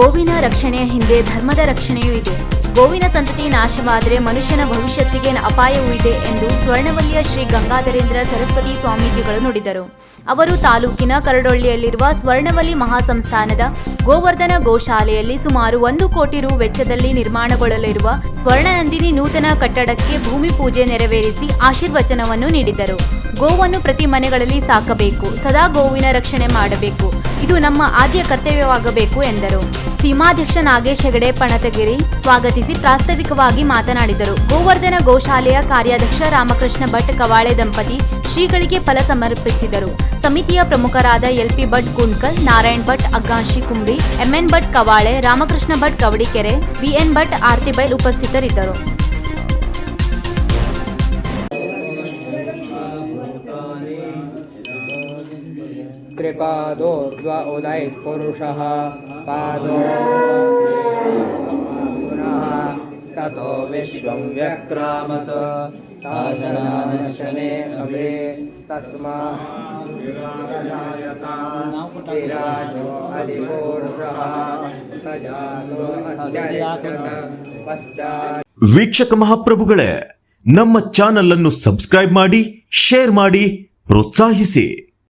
ಗೋವಿನ ರಕ್ಷಣೆಯ ಹಿಂದೆ ಧರ್ಮದ ರಕ್ಷಣೆಯೂ ಇದೆ. ಗೋವಿನ ಸಂತತಿ ನಾಶವಾದರೆ ಮನುಷ್ಯನ ಭವಿಷ್ಯತ್ತಿಗೆ ಅಪಾಯವೂ ಇದೆ ಎಂದು ಸ್ವರ್ಣವಲ್ಲಿಯ ಶ್ರೀ ಗಂಗಾಧರೇಂದ್ರ ಸರಸ್ವತಿ ಸ್ವಾಮೀಜಿಗಳು ನುಡಿದರು. ಅವರು ತಾಲೂಕಿನ ಕರಡೊಳ್ಳಿಯಲ್ಲಿರುವ ಸ್ವರ್ಣವಲ್ಲಿ ಮಹಾಸಂಸ್ಥಾನದ ಗೋವರ್ಧನ ಗೋಶಾಲೆಯಲ್ಲಿ ಸುಮಾರು 1 ಕೋಟಿ ರು ವೆಚ್ಚದಲ್ಲಿ ನಿರ್ಮಾಣಗೊಳ್ಳಲಿರುವ ಸ್ವರ್ಣನಂದಿನಿ ನೂತನ ಕಟ್ಟಡಕ್ಕೆ ಭೂಮಿ ಪೂಜೆ ನೆರವೇರಿಸಿ ಆಶೀರ್ವಚನವನ್ನು ನೀಡಿದರು. ಗೋವನ್ನು ಪ್ರತಿ ಮನೆಗಳಲ್ಲಿ ಸಾಕಬೇಕು, ಸದಾ ಗೋವಿನ ರಕ್ಷಣೆ ಮಾಡಬೇಕು, ಇದು ನಮ್ಮ ಆದ್ಯ ಕರ್ತವ್ಯವಾಗಬೇಕು ಎಂದರು. ಸೀಮಾಧ್ಯಕ್ಷ ನಾಗೇಶ್ ಹೆಗಡೆ ಪಣತಗಿರಿ ಸ್ವಾಗತಿಸಿ ಪ್ರಾಸ್ತಾವಿಕವಾಗಿ ಮಾತನಾಡಿದರು. ಗೋವರ್ಧನ ಗೋಶಾಲೆಯ ಕಾರ್ಯಾಧ್ಯಕ್ಷ ರಾಮಕೃಷ್ಣ ಭಟ್ ಕವಾಳೆ ದಂಪತಿ ಶ್ರೀಗಳಿಗೆ ಫಲ ಸಮರ್ಪಿಸಿದರು. ಸಮಿತಿಯ ಪ್ರಮುಖರಾದ LP Bhat Gundkal, Narayan Bhat Aggamshi Kumbri, MN Bhat Kavale, Ramakrishna Bhat Kavadikere, BN Bhat Artibail ಉಪಸ್ಥಿತರಿದ್ದರು. कृपादो द्वा उदयित पुरुषः पादो पुनः ततो विश्वं व्यक्रामत शासनानशने अभे तस्मात् विराजो अधिपुरुषः सजातो अत्यरिच्यत पश्चात्. ವೀಕ್ಷಕ ಮಹಾಪ್ರಭುಗಳೇ, ನಮ್ಮ ಚಾನಲ್ ಅನ್ನು ಸಬ್ಸ್ಕ್ರೈಬ್ ಮಾಡಿ, ಶೇರ್ ಮಾಡಿ, ಪ್ರೋತ್ಸಾಹಿಸಿ.